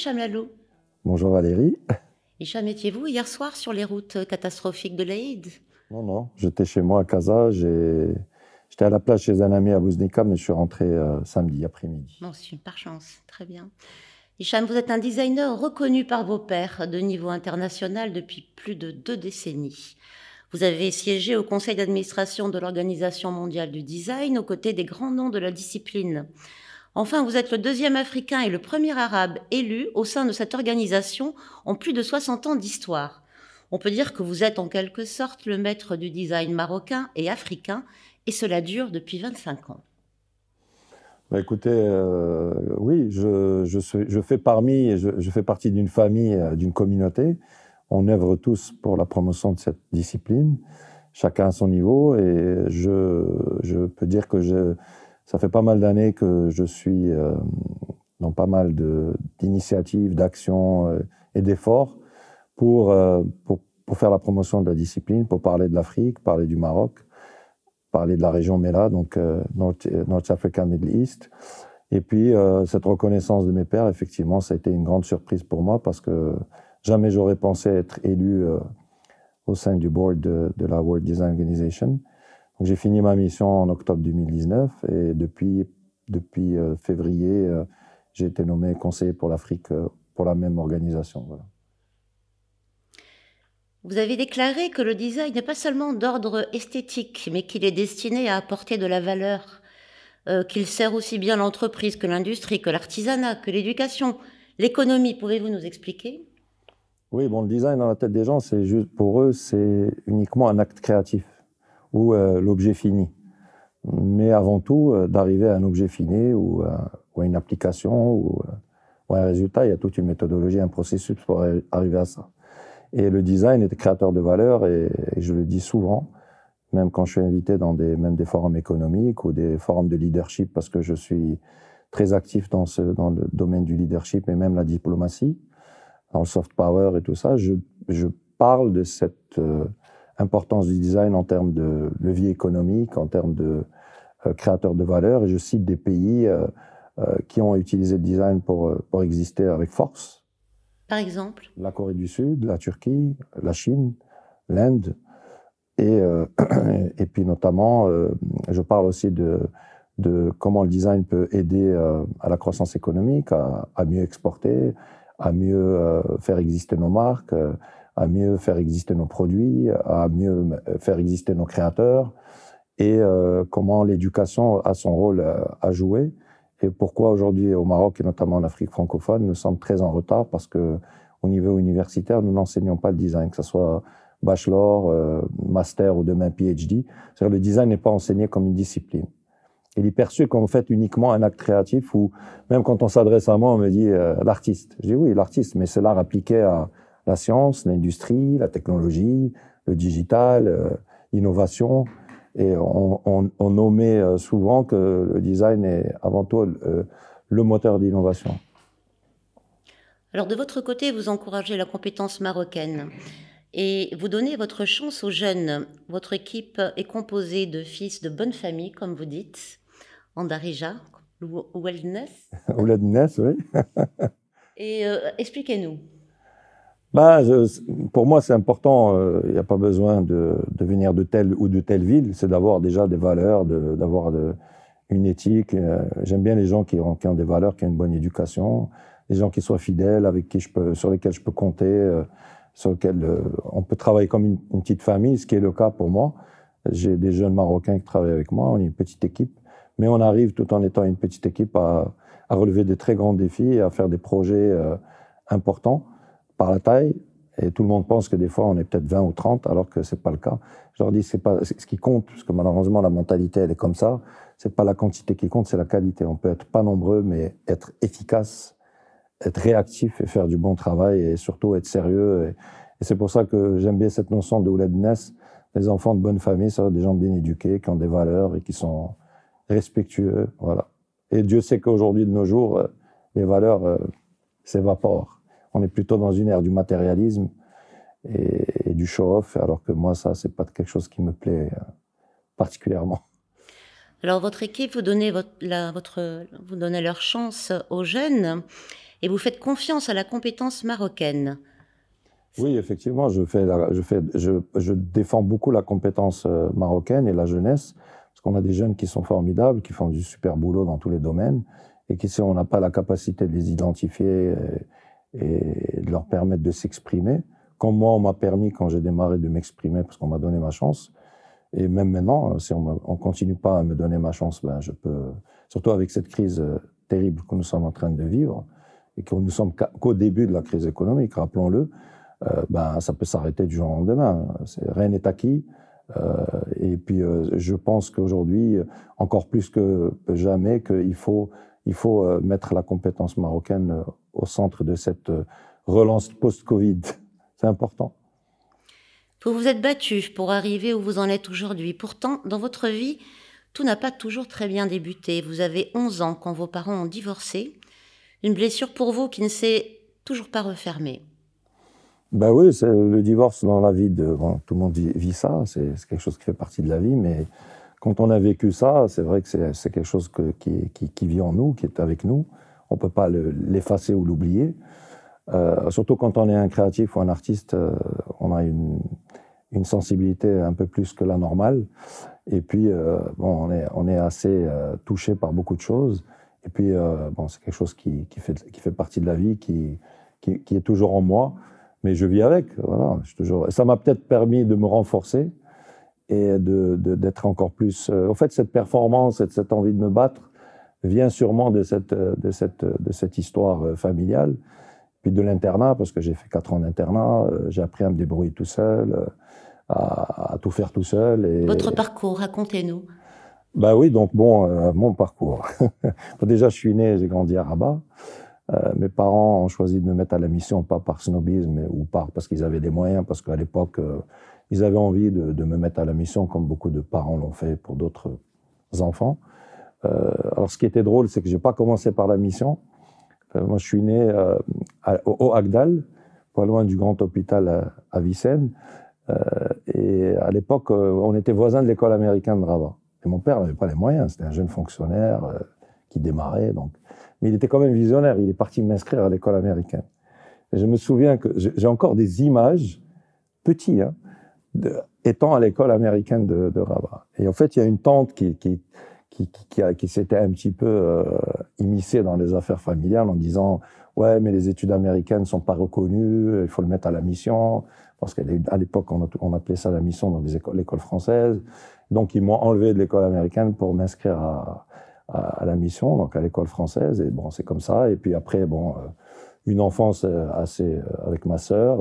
Hicham Lalou. Bonjour Valérie. Hicham, étiez-vous hier soir sur les routes catastrophiques de l'Aïd? Non, non, j'étais chez moi à Casa. J'étais à la plage chez un ami à Bouznika, mais je suis rentré samedi après-midi. Bon, c'est une par chance, très bien. Hicham, vous êtes un designer reconnu par vos pairs de niveau international depuis plus de 2 décennies. Vous avez siégé au conseil d'administration de l'Organisation mondiale du design aux côtés des grands noms de la discipline. Enfin, vous êtes le deuxième Africain et le premier Arabe élu au sein de cette organisation en plus de 60 ans d'histoire. On peut dire que vous êtes en quelque sorte le maître du design marocain et africain, et cela dure depuis 25 ans. Bah, écoutez, oui, je fais partie d'une famille, d'une communauté. On œuvre tous pour la promotion de cette discipline, chacun à son niveau, et je peux dire que ça fait pas mal d'années que je suis dans pas mal d'initiatives, d'actions et d'efforts pour faire la promotion de la discipline, pour parler de l'Afrique, parler du Maroc, parler de la région MELA, donc North Africa, Middle East. Et puis, cette reconnaissance de mes pairs, effectivement, ça a été une grande surprise pour moi parce que jamais j'aurais pensé être élu au sein du board de la World Design Organization. Donc, j'ai fini ma mission en octobre 2019 et depuis février, j'ai été nommé conseiller pour l'Afrique pour la même organisation. Voilà. Vous avez déclaré que le design n'est pas seulement d'ordre esthétique, mais qu'il est destiné à apporter de la valeur, qu'il sert aussi bien l'entreprise que l'industrie, que l'artisanat, que l'éducation, l'économie. Pouvez-vous nous expliquer? Oui, bon, le design dans la tête des gens, c'est juste pour eux, c'est uniquement un acte créatif ou l'objet fini. Mais avant tout, d'arriver à un objet fini ou à une application ou à un résultat, il y a toute une méthodologie, un processus pour arriver à ça. Et le design est créateur de valeur et je le dis souvent, même quand je suis invité dans même des forums économiques ou des forums de leadership, parce que je suis très actif dans le domaine du leadership et même la diplomatie, dans le soft power et tout ça. Je parle de cette importance du design en termes de levier économique, en termes de créateur de valeur, et je cite des pays qui ont utilisé le design pour exister avec force. Par exemple? La Corée du Sud, la Turquie, la Chine, l'Inde, et puis notamment, je parle aussi de comment le design peut aider à la croissance économique, à mieux exporter, à mieux faire exister nos marques, à mieux faire exister nos produits, à mieux faire exister nos créateurs, et comment l'éducation a son rôle à jouer. Et pourquoi aujourd'hui au Maroc et notamment en Afrique francophone, nous sommes très en retard parce que au niveau universitaire, nous n'enseignons pas le design, que ce soit bachelor, master ou demain PhD. C'est-à-dire le design n'est pas enseigné comme une discipline. Il est perçu comme en fait uniquement un acte créatif où même quand on s'adresse à moi, on me dit l'artiste. Je dis oui, l'artiste, mais c'est l'art appliqué à la science, l'industrie, la technologie, le digital, l'innovation. Et on omet souvent que le design est avant tout le moteur d'innovation. Alors de votre côté, vous encouragez la compétence marocaine et vous donnez votre chance aux jeunes. Votre équipe est composée de fils de bonne famille, comme vous dites, en Darija, Ouelness. Ouelness, oui. Et expliquez-nous. Bah, pour moi, c'est important. Il n'y a pas besoin de venir de telle ou de telle ville. C'est d'avoir déjà des valeurs, d'avoir une éthique. J'aime bien les gens qui ont des valeurs, qui ont une bonne éducation, les gens qui soient fidèles, sur lesquels je peux compter, sur lesquels on peut travailler comme une petite famille, ce qui est le cas pour moi. J'ai des jeunes Marocains qui travaillent avec moi. On est une petite équipe, mais on arrive tout en étant une petite équipe à relever des très grands défis et à faire des projets importants par la taille, et tout le monde pense que des fois on est peut-être 20 ou 30, alors que c'est pas le cas. Je leur dis c'est pas ce qui compte, parce que malheureusement la mentalité elle est comme ça. C'est pas la quantité qui compte, c'est la qualité. On peut être pas nombreux, mais être efficace, être réactif et faire du bon travail et surtout être sérieux. Et c'est pour ça que j'aime bien cette notion de ouladness, les enfants de bonne famille, c'est des gens bien éduqués, qui ont des valeurs et qui sont respectueux, voilà. Et Dieu sait qu'aujourd'hui de nos jours, les valeurs s'évaporent. On est plutôt dans une ère du matérialisme et du show-off, alors que moi, ça, c'est pas quelque chose qui me plaît particulièrement. Alors, votre équipe, vous donnez leur chance aux jeunes et vous faites confiance à la compétence marocaine. Oui, effectivement, je défends beaucoup la compétence marocaine et la jeunesse, parce qu'on a des jeunes qui sont formidables, qui font du super boulot dans tous les domaines, et qui, si on n'a pas la capacité de les identifier et de leur permettre de s'exprimer, comme moi, on m'a permis, quand j'ai démarré, de m'exprimer, parce qu'on m'a donné ma chance. Et même maintenant, si on ne continue pas à me donner ma chance, ben je peux, surtout avec cette crise terrible que nous sommes en train de vivre, et que nous sommes qu'au début de la crise économique, rappelons-le, ben, ça peut s'arrêter du jour au lendemain. Rien n'est acquis. Et puis, je pense qu'aujourd'hui, encore plus que jamais, qu'il faut mettre la compétence marocaine au centre de cette relance post-Covid. C'est important. Vous vous êtes battu pour arriver où vous en êtes aujourd'hui. Pourtant, dans votre vie, tout n'a pas toujours très bien débuté. Vous avez 11 ans quand vos parents ont divorcé. Une blessure pour vous qui ne s'est toujours pas refermée. Ben oui, le divorce dans la vie bon, tout le monde vit ça, c'est quelque chose qui fait partie de la vie, mais quand on a vécu ça, c'est vrai que c'est quelque chose qui vit en nous, qui est avec nous. On ne peut pas l'effacer ou l'oublier. Surtout quand on est un créatif ou un artiste, on a une sensibilité un peu plus que la normale. Et puis, bon, on est assez touché par beaucoup de choses. Et puis, bon, c'est quelque chose qui fait partie de la vie, qui est toujours en moi. Mais je vis avec, voilà. Ça m'a peut-être permis de me renforcer et d'être encore plus... En fait, cette performance et cette envie de me battre vient sûrement de cette histoire familiale, puis de l'internat, parce que j'ai fait 4 ans d'internat, j'ai appris à me débrouiller tout seul, à tout faire tout seul. Et... Votre parcours, racontez-nous. Ben oui, donc bon, mon parcours. Déjà, je suis né, j'ai grandi à Rabat. Mes parents ont choisi de me mettre à la mission, pas par snobisme ou parce qu'ils avaient des moyens, parce qu'à l'époque, ils avaient envie de me mettre à la mission, comme beaucoup de parents l'ont fait pour d'autres enfants. Alors, ce qui était drôle, c'est que je n'ai pas commencé par la mission. Moi, je suis né au Agdal, pas loin du grand hôpital à Vicenne. Et à l'époque, on était voisins de l'école américaine de Rabat. Et mon père n'avait pas les moyens, c'était un jeune fonctionnaire qui démarrait, donc. Mais il était quand même visionnaire, il est parti m'inscrire à l'école américaine. Et je me souviens que j'ai encore des images, petits, hein, étant à l'école américaine de Rabat. Et en fait, il y a une tante qui s'était un petit peu immiscée dans les affaires familiales en disant « Ouais, mais les études américaines ne sont pas reconnues, il faut le mettre à la mission. » Parce qu'à l'époque, on appelait ça la mission dans l'école française. Donc, ils m'ont enlevé de l'école américaine pour m'inscrire à la mission, donc à l'école française, et bon, c'est comme ça. Et puis après, bon, une enfance avec ma sœur,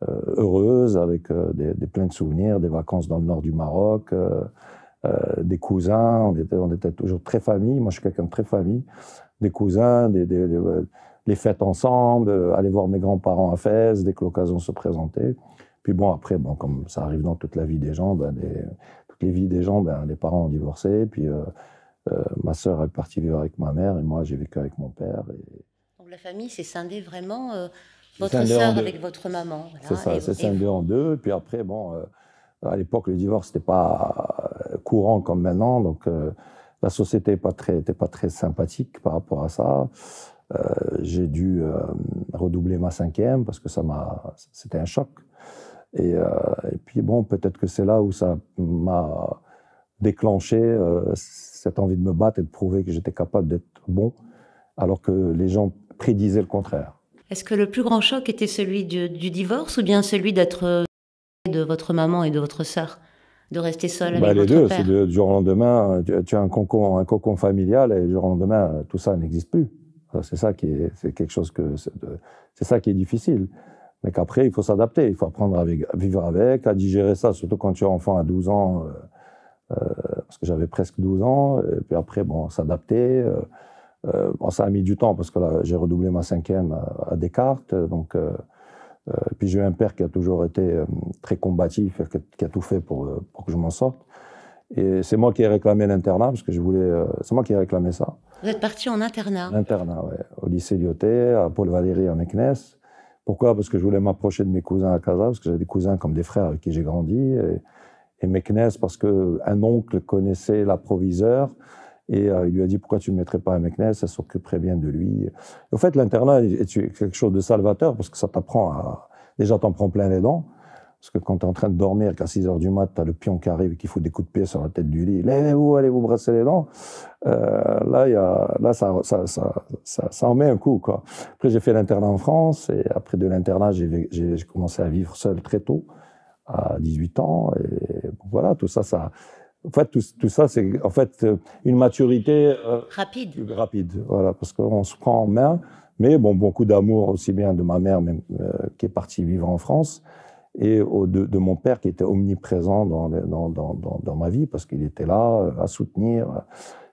heureuse, avec des pleins de souvenirs, des vacances dans le nord du Maroc, des cousins, on était toujours très famille, moi je suis quelqu'un de très famille, des cousins, les fêtes ensemble, aller voir mes grands-parents à Fès, dès que l'occasion se présentait. Puis bon, après, bon, comme ça arrive dans toute la vie des gens, toutes les vies des gens, les parents ont divorcé, puis... ma sœur est partie vivre avec ma mère et moi j'ai vécu avec mon père. Donc la famille s'est scindée vraiment, votre sœur avec votre maman. Voilà, c'est ça, c'est scindé en deux. Et puis après, bon, à l'époque, le divorce n'était pas courant comme maintenant, donc la société n'était pas très sympathique par rapport à ça. J'ai dû redoubler ma 5e parce que c'était un choc. Et puis bon, peut-être que c'est là où ça m'a déclenché cette envie de me battre et de prouver que j'étais capable d'être bon, alors que les gens prédisaient le contraire. Est-ce que le plus grand choc était celui du divorce ou bien celui d'être de votre maman et de votre sœur, de rester seule avec les votre deux, père? du jour au lendemain, tu as un cocon familial et du jour au lendemain, tout ça n'existe plus. C'est ça c'est quelque chose c'est ça qui est difficile. Mais qu'après, il faut s'adapter, il faut apprendre à vivre avec, à digérer ça, surtout quand tu es enfant à 12 ans. Parce que j'avais presque 12 ans, et puis après, bon, s'adapter. Bon, ça a mis du temps, parce que là, j'ai redoublé ma 5e à Descartes, donc... puis j'ai eu un père qui a toujours été très combatif, qui a tout fait pour que je m'en sorte. Et c'est moi qui ai réclamé l'internat, parce que c'est moi qui ai réclamé ça. Vous êtes parti en internat? L'internat, oui. Au lycée Lyoté, à Paul Valéry, à Meknès. Pourquoi? Parce que je voulais m'approcher de mes cousins à Casa, parce que j'avais des cousins comme des frères avec qui j'ai grandi. Et Meknès, parce qu'un oncle connaissait la proviseure Et il lui a dit, pourquoi tu ne mettrais pas à Meknès, ça s'occuperait bien de lui. En fait, l'internat est quelque chose de salvateur parce que ça t'apprend à... Déjà, t'en prends plein les dents. Parce que quand tu es en train de dormir, qu'à 6 heures du mat, tu as le pion qui arrive et qui fout des coups de pied sur la tête du lit. Levez-vous, allez vous brasser les dents. Là, ça en met un coup, quoi. Après, j'ai fait l'internat en France. Et après de l'internat, j'ai commencé à vivre seul très tôt, à 18 ans. Et voilà, tout ça, en fait, tout ça, c'est en fait une maturité rapide, voilà, parce qu'on se prend en main. Mais bon, beaucoup d'amour aussi bien de ma mère, même, qui est partie vivre en France, et de mon père qui était omniprésent dans ma vie, parce qu'il était là à soutenir.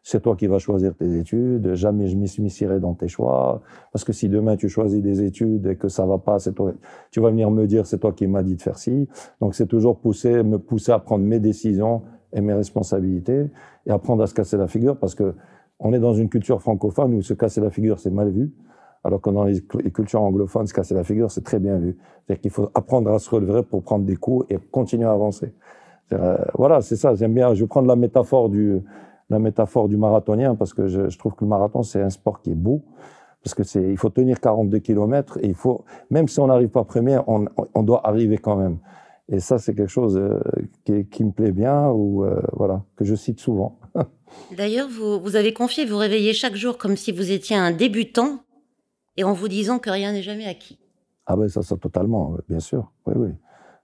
C'est toi qui vas choisir tes études, jamais je m'initierai dans tes choix, parce que si demain tu choisis des études et que ça va pas, c'est toi, tu vas venir me dire c'est toi qui m'as dit de faire ci. Donc c'est toujours me pousser à prendre mes décisions et mes responsabilités et apprendre à se casser la figure, parce que on est dans une culture francophone où se casser la figure c'est mal vu. Alors que dans les cultures anglophones, se casser la figure, c'est très bien vu. C'est-à-dire qu'il faut apprendre à se relever pour prendre des coups et continuer à avancer. Voilà, c'est ça. J'aime bien. Je vais prendre la métaphore du marathonien, parce que je trouve que le marathon, c'est un sport qui est beau. Parce que il faut tenir 42 km et même si on n'arrive pas premier, on doit arriver quand même. Et ça, c'est quelque chose qui me plaît bien, voilà, que je cite souvent. D'ailleurs, vous avez confié vous réveiller chaque jour comme si vous étiez un débutant, et en vous disant que rien n'est jamais acquis. Ah ben ça totalement, bien sûr, oui, oui.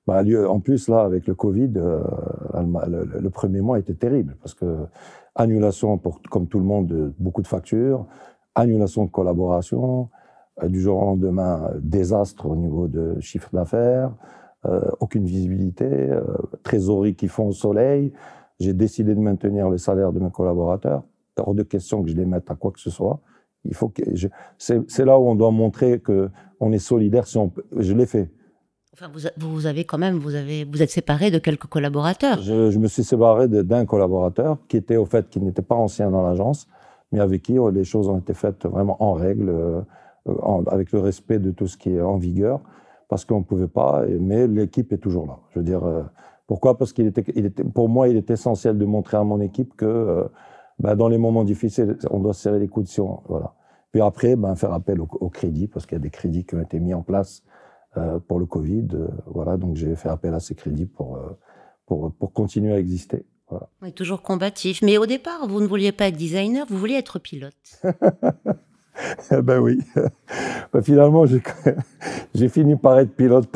Bah, en plus, là, avec le Covid, le premier mois était terrible, parce que annulation, comme tout le monde, de beaucoup de factures, annulation de collaboration, du jour au lendemain, désastre au niveau de chiffre d'affaires, aucune visibilité, trésorerie qui fond au soleil. J'ai décidé de maintenir le salaire de mes collaborateurs. Hors de question que je les mette à quoi que ce soit. Il faut que c'est là où on doit montrer que on est solidaire. Je l'ai fait. Enfin, vous êtes séparé de quelques collaborateurs. Je me suis séparé d'un collaborateur qui n'était pas ancien dans l'agence, mais avec qui les choses ont été faites vraiment en règle, avec le respect de tout ce qui est en vigueur, parce qu'on ne pouvait pas. Mais l'équipe est toujours là. Je veux dire, pourquoi? Parce pour moi, il est essentiel de montrer à mon équipe que dans les moments difficiles, on doit serrer les coudes voilà. Puis après, faire appel au crédit, parce qu'il y a des crédits qui ont été mis en place pour le Covid. Voilà, donc j'ai fait appel à ces crédits pour continuer à exister. Voilà. On est toujours combatif. Mais au départ, vous ne vouliez pas être designer, vous vouliez être pilote. Ben oui. Finalement, j'ai fini par être pilote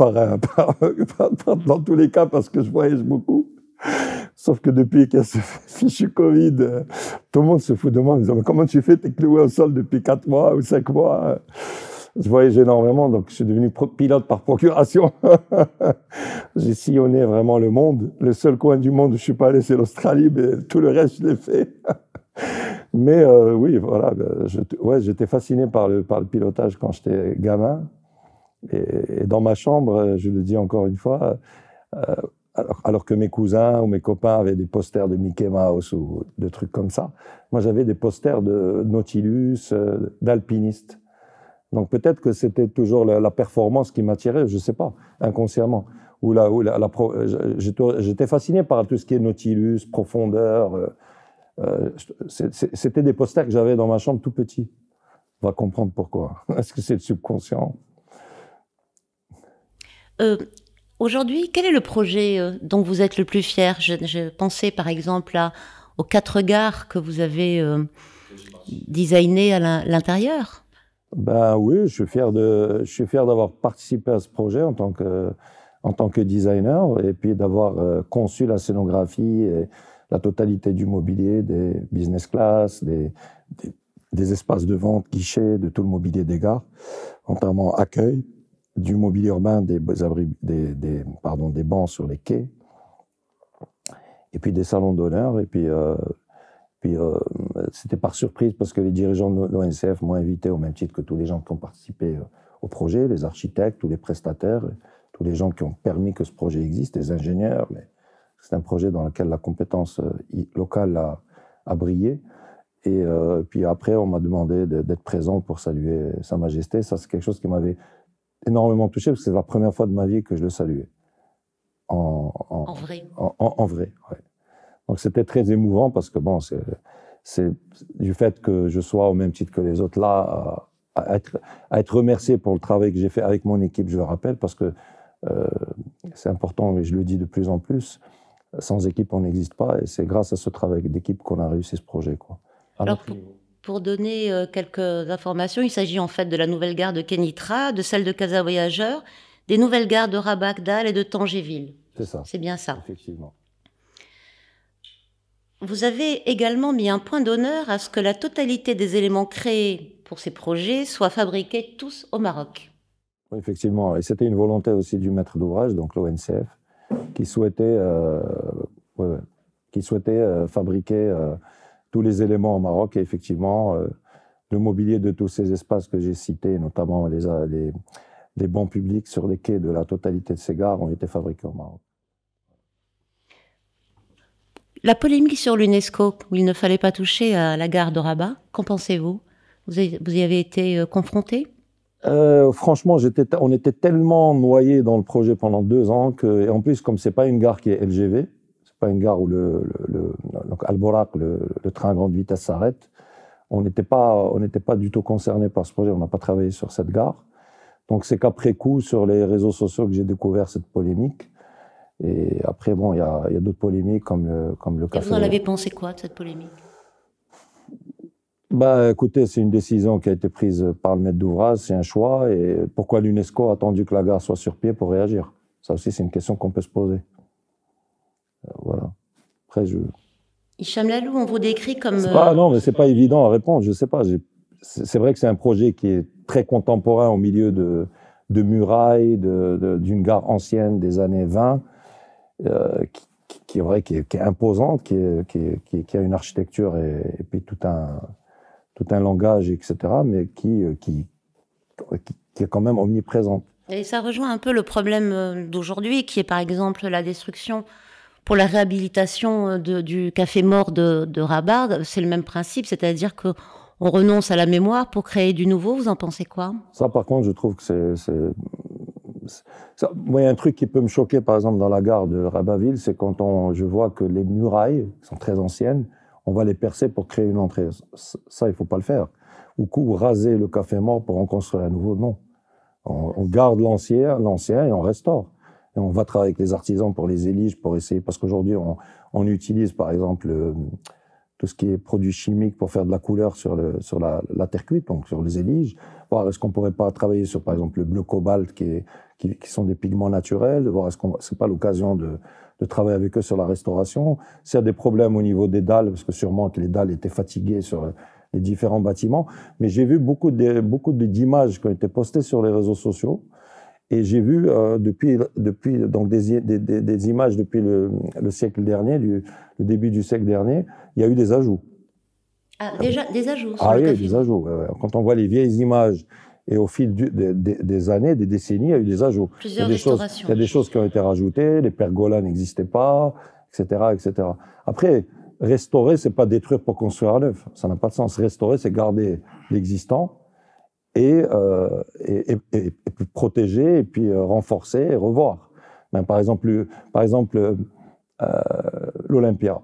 dans tous les cas, parce que je voyage beaucoup. Sauf que depuis qu'il y a ce fichu Covid, tout le monde se fout de moi en me disant « Mais comment tu fais? T'es cloué au sol depuis 4 mois ou 5 mois ?» Je voyage énormément, donc je suis devenu pilote par procuration. J'ai sillonné vraiment le monde. Le seul coin du monde où je suis pas allé, c'est l'Australie, mais tout le reste, je l'ai fait. Mais oui, voilà, j'étais fasciné par le pilotage quand j'étais gamin. Et dans ma chambre, je le dis encore une fois, alors que mes cousins ou mes copains avaient des posters de Mickey Mouse ou de trucs comme ça, moi j'avais des posters de Nautilus, d'alpinistes. Donc peut-être que c'était toujours la performance qui m'attirait, je ne sais pas, inconsciemment. J'étais fasciné par tout ce qui est Nautilus, profondeur. C'était des posters que j'avais dans ma chambre tout petit. On va comprendre pourquoi. Est-ce que c'est le subconscient? Aujourd'hui, quel est le projet dont vous êtes le plus fier? Je pensais par exemple aux 4 gares que vous avez designées à l'intérieur. Ben oui, je suis fier d'avoir participé à ce projet en tant que designer, et puis d'avoir conçu la scénographie et la totalité du mobilier, des business class, des espaces de vente, guichets, de tout le mobilier des gares, notamment accueil, du mobilier urbain, des bancs sur les quais, et puis des salons d'honneur. Et puis c'était par surprise, parce que les dirigeants de l'ONCF m'ont invité au même titre que tous les gens qui ont participé au projet, les architectes, tous les prestataires, tous les gens qui ont permis que ce projet existe, les ingénieurs. Mais c'est un projet dans lequel la compétence locale a brillé. Et puis après, on m'a demandé d'être présent pour saluer Sa Majesté. Ça, c'est quelque chose qui m'avait énormément touché, parce que c'est la première fois de ma vie que je le saluais. En vrai. En vrai, ouais. Donc c'était très émouvant, parce que bon, c'est du fait que je sois au même titre que les autres là, à être remercié pour le travail que j'ai fait avec mon équipe, je le rappelle, parce que c'est important, et je le dis de plus en plus, sans équipe, on n'existe pas, et c'est grâce à ce travail d'équipe qu'on a réussi ce projet, quoi. Alors, pour donner quelques informations, il s'agit en fait de la nouvelle gare de Kénitra, de celle de Casa Voyageurs, des nouvelles gares de Rabat-Agdal et de Tangéville. C'est ça. C'est bien ça. Effectivement. Vous avez également mis un point d'honneur à ce que la totalité des éléments créés pour ces projets soient fabriqués tous au Maroc. Oui, effectivement, et c'était une volonté aussi du maître d'ouvrage, donc l'ONCF, qui souhaitait, fabriquer tous les éléments au Maroc. Et effectivement, le mobilier de tous ces espaces que j'ai cités, notamment les bancs publics sur les quais de la totalité de ces gares, ont été fabriqués au Maroc. La polémique sur l'UNESCO, où il ne fallait pas toucher à la gare de Rabat, qu'en pensez-vous? Vous y avez été confronté? Franchement, on était tellement noyés dans le projet pendant 2 ans que, et en plus, comme c'est pas une gare qui est LGV, c'est pas une gare où donc Al-Borak, le train à grande vitesse s'arrête, on n'était pas du tout concerné par ce projet, on n'a pas travaillé sur cette gare. Donc c'est qu'après coup, sur les réseaux sociaux, que j'ai découvert cette polémique. Et après, bon, il y a d'autres polémiques comme le café. Et vous en avez pensé quoi de cette polémique? Bah, écoutez, c'est une décision qui a été prise par le maître d'ouvrage, c'est un choix. Et pourquoi l'UNESCO a attendu que la gare soit sur pied pour réagir? Ça aussi, c'est une question qu'on peut se poser. Voilà. Après, Hicham Lalou, on vous décrit comme... non, mais c'est pas évident à répondre, je sais pas. C'est vrai que c'est un projet qui est très contemporain au milieu de murailles, d'une gare ancienne des années 20, qui est imposante, qui a une architecture et puis tout un langage, etc., mais qui est quand même omniprésente. Et ça rejoint un peu le problème d'aujourd'hui, qui est par exemple la destruction pour la réhabilitation du café mort de Rabat. C'est le même principe, c'est-à-dire qu'on renonce à la mémoire pour créer du nouveau. Vous en pensez quoi? Ça, par contre, je trouve que moi, il y a un truc qui peut me choquer, par exemple, dans la gare de Rabatville, c'est quand je vois que les murailles, qui sont très anciennes, on va les percer pour créer une entrée. Ça, il ne faut pas le faire. Ou raser le café mort pour en construire un nouveau, non. On garde l'ancien et on restaure. Et on va travailler avec les artisans pour les éliges, pour essayer, parce qu'aujourd'hui, on utilise, par exemple, tout ce qui est produits chimiques pour faire de la couleur sur la terre cuite, donc sur les éliges. Voir est-ce qu'on pourrait pas travailler sur, par exemple, le bleu cobalt, qui sont des pigments naturels, voir est-ce qu'on c'est pas l'occasion de travailler avec eux sur la restauration. S'il y a des problèmes au niveau des dalles, parce que sûrement que les dalles étaient fatiguées sur les différents bâtiments, mais j'ai vu beaucoup d'images qui ont été postées sur les réseaux sociaux, et j'ai vu depuis donc des images depuis le siècle dernier, le début du siècle dernier, il y a eu des ajouts. Ah, déjà des ajouts sur Ah le oui, café. des ajouts. Quand on voit les vieilles images, et au fil des années, des décennies, il y a eu des ajouts. Plusieurs restaurations. Il y a des choses qui ont été rajoutées, les pergolas n'existaient pas, etc., etc. Après, restaurer, c'est pas détruire pour construire à neuf. Ça n'a pas de sens. Restaurer, c'est garder l'existant et protéger, et puis renforcer et revoir. Ben, par exemple, l'Olympia.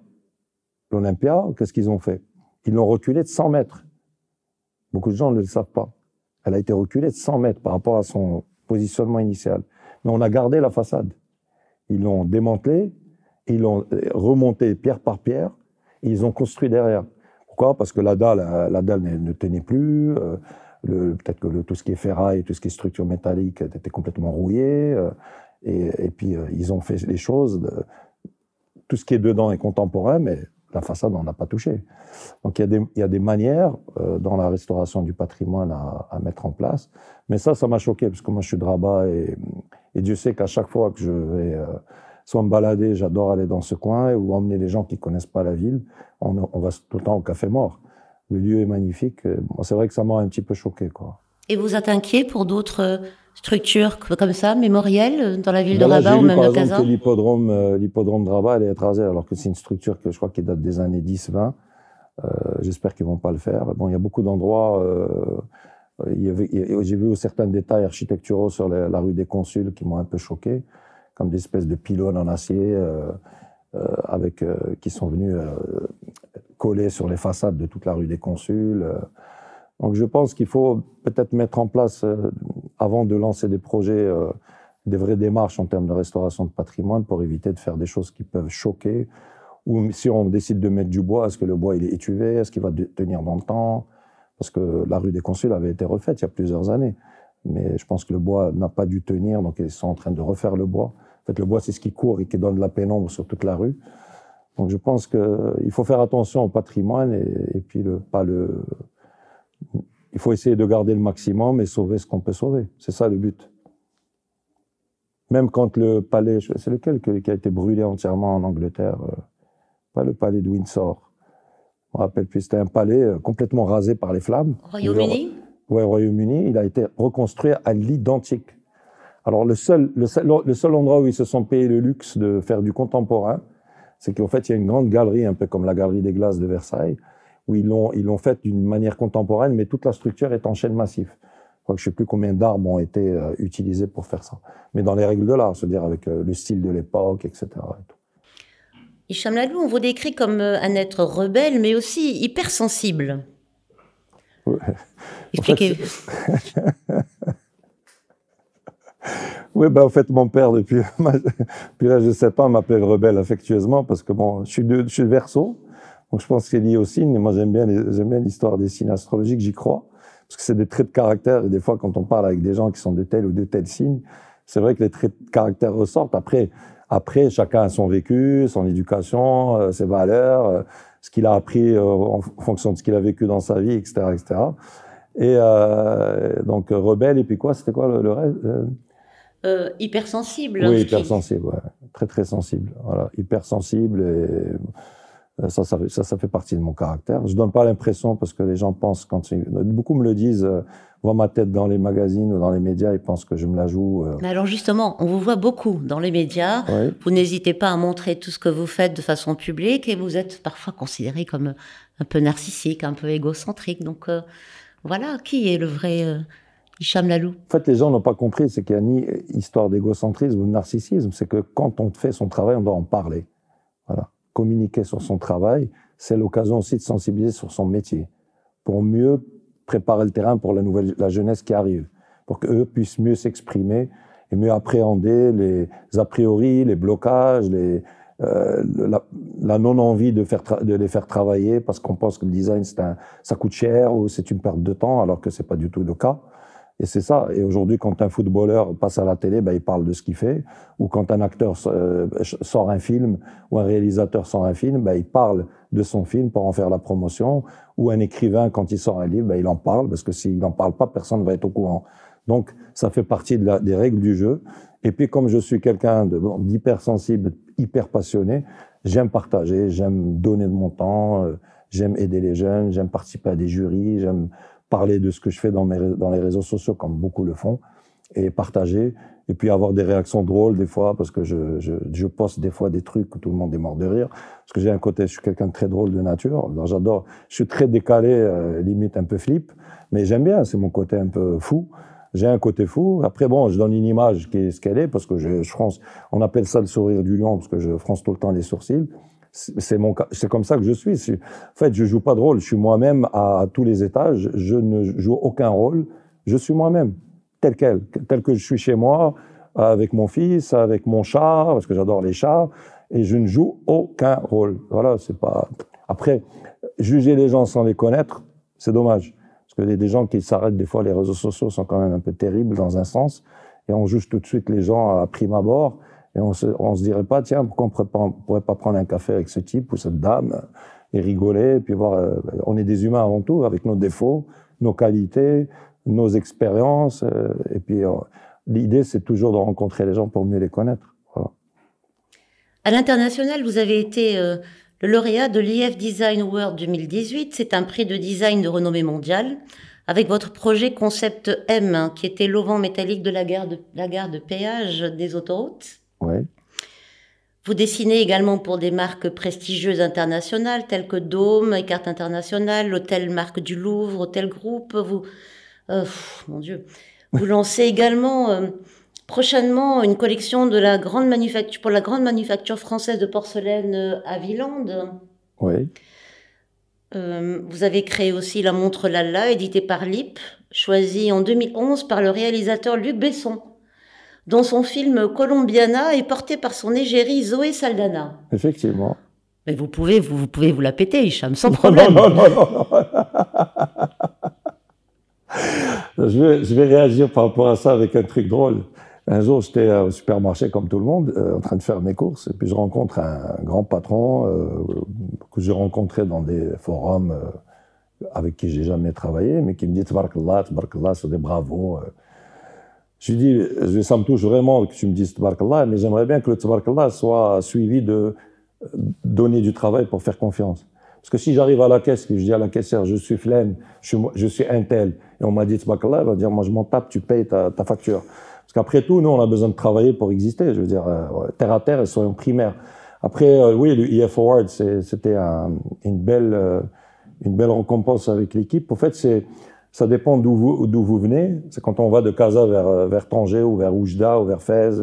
L'Olympia, qu'est-ce qu'ils ont fait? Ils l'ont reculé de 100 mètres. Beaucoup de gens ne le savent pas. Elle a été reculée de 100 mètres par rapport à son positionnement initial. Mais on a gardé la façade. Ils l'ont démantelée, ils l'ont remontée pierre par pierre, et ils ont construit derrière. Pourquoi? Parce que la dalle ne tenait plus, peut-être que tout ce qui est ferraille, tout ce qui est structure métallique était complètement rouillé, et puis ils ont fait les choses. Tout ce qui est dedans est contemporain, mais la façade, on n'a pas touché. Donc il y a des manières dans la restauration du patrimoine à mettre en place. Mais ça m'a choqué, parce que moi je suis de Rabat, et Dieu sait qu'à chaque fois que je vais soit me balader, j'adore aller dans ce coin, ou emmener les gens qui connaissent pas la ville, on va tout le temps au Café Mort. Le lieu est magnifique. Bon, c'est vrai que ça m'a un petit peu choqué, quoi. Et vous êtes inquiet pour d'autres structures comme ça, mémorielles, dans la ville de Là, Rabat ou même de Casa? J'ai lu, par exemple, que l'hippodrome de Rabat allait être rasé, alors que c'est une structure que je crois qui date des années 10-20. J'espère qu'ils vont pas le faire. Bon, il y a beaucoup d'endroits. J'ai vu certains détails architecturaux sur la rue des Consuls qui m'ont un peu choqué, comme des espèces de pylônes en acier qui sont venus collé sur les façades de toute la rue des Consuls. Donc je pense qu'il faut peut-être mettre en place, avant de lancer des projets, des vraies démarches en termes de restauration de patrimoine pour éviter de faire des choses qui peuvent choquer. Ou si on décide de mettre du bois, est-ce que le bois il est étuvé, est-ce qu'il va tenir dans le temps? Parce que la rue des Consuls avait été refaite il y a plusieurs années. Mais je pense que le bois n'a pas dû tenir, donc ils sont en train de refaire le bois. En fait, le bois, c'est ce qui court et qui donne de la pénombre sur toute la rue. Donc je pense qu'il faut faire attention au patrimoine et puis il faut essayer de garder le maximum et sauver ce qu'on peut sauver. C'est ça le but. Même quand le palais, c'est lequel qui a été brûlé entièrement en Angleterre, pas le palais de Windsor. Je me rappelle plus, c'était un palais complètement rasé par les flammes. Royaume-Uni? Oui, au Royaume-Uni, il a été reconstruit à l'identique. Alors le seul endroit où ils se sont payés le luxe de faire du contemporain, c'est qu'en fait, il y a une grande galerie, un peu comme la galerie des Glaces de Versailles, où ils l'ont fait d'une manière contemporaine, mais toute la structure est en chêne massif. Je crois que je ne sais plus combien d'arbres ont été utilisés pour faire ça. Mais dans les règles de l'art, c'est-à-dire avec le style de l'époque, etc. Et tout. Hicham Lalou, on vous décrit comme un être rebelle, mais aussi hypersensible. Ouais. Expliquez. Oui, ben, en fait, mon père, depuis l'âge de 7 ans, m'appelait le rebelle affectueusement parce que bon, je suis Verseau, donc je pense que c'est lié au signe. Moi, j'aime bien l'histoire des signes astrologiques, j'y crois, parce que c'est des traits de caractère. Et des fois, quand on parle avec des gens qui sont de tel ou de tel signe, c'est vrai que les traits de caractère ressortent. Après, chacun a son vécu, son éducation, ses valeurs, ce qu'il a appris en fonction de ce qu'il a vécu dans sa vie, etc., etc. Et donc rebelle. Et puis quoi, c'était quoi le reste? Hypersensible. Oui, hypersensible, ouais. Très très sensible. Voilà, hypersensible et ça fait partie de mon caractère. Je donne pas l'impression parce que les gens pensent beaucoup me le disent, voient ma tête dans les magazines ou dans les médias, ils pensent que je me la joue. Mais alors justement, on vous voit beaucoup dans les médias. Oui. Vous n'hésitez pas à montrer tout ce que vous faites de façon publique et vous êtes parfois considéré comme un peu narcissique, un peu égocentrique. Donc voilà, qui est le vrai Hicham Lalou? En fait, les gens n'ont pas compris, c'est qu'il n'y a ni histoire d'égocentrisme ou de narcissisme, c'est que quand on fait son travail, on doit en parler. Voilà. Communiquer sur son travail, c'est l'occasion aussi de sensibiliser sur son métier, pour mieux préparer le terrain pour la jeunesse qui arrive, pour qu'eux puissent mieux s'exprimer et mieux appréhender les a priori, les blocages, la non-envie de les faire travailler parce qu'on pense que le design, ça coûte cher ou c'est une perte de temps, alors que c'est pas du tout le cas. Et c'est ça. Et aujourd'hui, quand un footballeur passe à la télé, ben, il parle de ce qu'il fait. Ou quand un acteur sort un film, ou un réalisateur sort un film, ben, il parle de son film pour en faire la promotion. Ou un écrivain, quand il sort un livre, ben, il en parle, parce que s'il n'en parle pas, personne ne va être au courant. Donc, ça fait partie des règles du jeu. Et puis, comme je suis quelqu'un d'hypersensible, hyper passionné, j'aime partager, j'aime donner de mon temps, j'aime aider les jeunes, j'aime participer à des jurys, j'aime parler de ce que je fais dans les réseaux sociaux, comme beaucoup le font, et partager, et puis avoir des réactions drôles des fois, parce que je poste des fois des trucs où tout le monde est mort de rire, parce que je suis quelqu'un de très drôle de nature, alors j'adore, je suis très décalé, limite un peu flip, mais j'aime bien, c'est mon côté un peu fou. J'ai un côté fou. Après, bon, je donne une image qui est ce qu'elle est, parce que je fronce, on appelle ça le sourire du lion, parce que je fronce tout le temps les sourcils. C'est comme ça que je suis. En fait, je joue pas de rôle. Je suis moi-même à tous les étages. Je ne joue aucun rôle. Je suis moi-même, tel que je suis chez moi, avec mon fils, avec mon chat, parce que j'adore les chats, et je ne joue aucun rôle. Voilà, c'est pas. Après, juger les gens sans les connaître, c'est dommage, parce que des gens qui s'arrêtent des fois, les réseaux sociaux sont quand même un peu terribles dans un sens, et on juge tout de suite les gens à prime abord. Et on se dirait pas, tiens, pourquoi on pourrait pas prendre un café avec ce type ou cette dame et rigoler, et puis voir, on est des humains avant tout, avec nos défauts, nos qualités, nos expériences, et puis l'idée, c'est toujours de rencontrer les gens pour mieux les connaître. Voilà. À l'international, vous avez été le lauréat de l'IF Design Award 2018. C'est un prix de design de renommée mondiale, avec votre projet Concept M, qui était l'auvent métallique de la gare de péage des autoroutes. Oui. Vous dessinez également pour des marques prestigieuses internationales telles que Dôme, Écarte International, l'hôtel Marque du Louvre, Hôtel Groupe. Mon Dieu. Vous lancez également prochainement une collection de pour la grande manufacture française de porcelaine à Villande. Oui. Vous avez créé aussi la montre Lala, éditée par LIP, choisie en 2011 par le réalisateur Luc Besson, dont son film Colombiana est porté par son égérie Zoé Saldana. Effectivement. Mais vous pouvez vous la péter, Hicham, sans problème. Non. Je vais réagir par rapport à ça avec un truc drôle. Un jour, j'étais au supermarché comme tout le monde, en train de faire mes courses, et puis je rencontre un grand patron que j'ai rencontré dans des forums avec qui j'ai jamais travaillé, mais qui me dit Tabarakallah, c'est des bravos. Je lui dis, ça me touche vraiment que tu me dises Tabarakallah, mais j'aimerais bien que le Tabarakallah soit suivi de donner du travail pour faire confiance. Parce que si j'arrive à la caisse et que je dis à la caissière, je suis flemme, je suis un tel, et on m'a dit Tabarakallah, elle va dire, moi je m'en tape, tu payes ta facture. Parce qu'après tout, nous, on a besoin de travailler pour exister. Je veux dire, terre à terre et soyons primaires. Après, oui, le EF Award, c'était une belle récompense avec l'équipe. En fait, ça dépend d'où vous venez. C'est quand on va de Casa vers Tanger ou vers Oujda ou vers Fès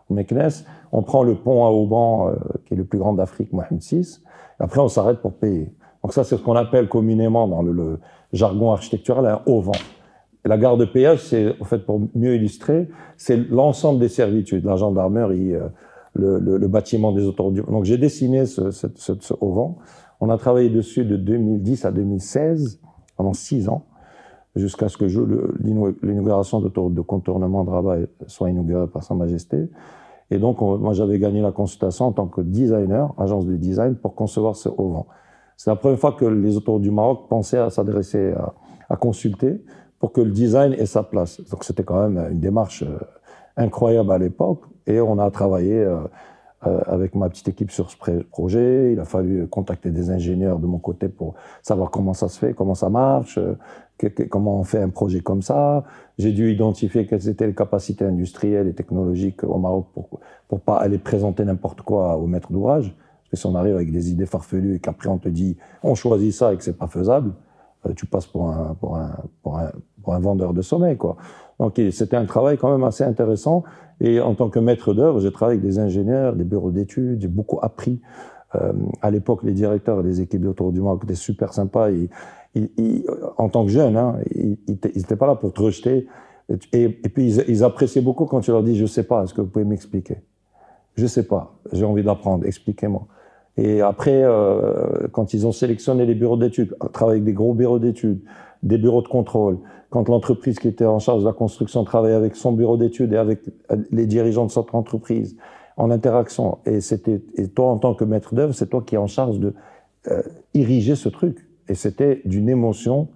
ou Meknes, on prend le pont à Auban, qui est le plus grand d'Afrique, Mohamed VI. Et après, on s'arrête pour payer. Donc ça, c'est ce qu'on appelle communément dans le jargon architectural un auvent. Et la gare de péage, c'est, en fait, pour mieux illustrer, c'est l'ensemble des servitudes, la gendarmerie, le bâtiment des autoroutes. Donc j'ai dessiné ce auvent. On a travaillé dessus de 2010 à 2016, pendant 6 ans, jusqu'à ce que l'inauguration d'autoroute de contournement de Rabat soit inaugurée par Sa Majesté. Et donc, moi, j'avais gagné la consultation en tant que designer, agence de design, pour concevoir ce auvent. C'est la première fois que les autoroutes du Maroc pensaient à s'adresser à consulter pour que le design ait sa place. Donc c'était quand même une démarche incroyable à l'époque. Et on a travaillé avec ma petite équipe sur ce projet. Il a fallu contacter des ingénieurs de mon côté pour savoir comment ça se fait, comment ça marche, comment on fait un projet comme ça. J'ai dû identifier quelles étaient les capacités industrielles et technologiques au Maroc pour pas aller présenter n'importe quoi au maître d'ouvrage. Parce que si on arrive avec des idées farfelues et qu'après on te dit on choisit ça et que c'est pas faisable, tu passes pour un vendeur de sommeil, quoi. Donc c'était un travail quand même assez intéressant. Et en tant que maître d'œuvre, j'ai travaillé avec des ingénieurs, des bureaux d'études, j'ai beaucoup appris. À l'époque, les directeurs et les équipes d'autoroute du Maroc étaient super sympas. En tant que jeunes, hein, ils n'étaient pas là pour te rejeter. Et puis ils appréciaient beaucoup quand tu leur dis je sais pas, est-ce que vous pouvez m'expliquer? Je sais pas, j'ai envie d'apprendre, expliquez-moi. Et après, quand ils ont sélectionné les bureaux d'études, travailler avec des gros bureaux d'études, des bureaux de contrôle, quand l'entreprise qui était en charge de la construction travaillait avec son bureau d'études et avec les dirigeants de cette entreprise, en interaction, et toi, en tant que maître d'œuvre, c'est toi qui es en charge de iriger ce truc. Et c'était d'une émotion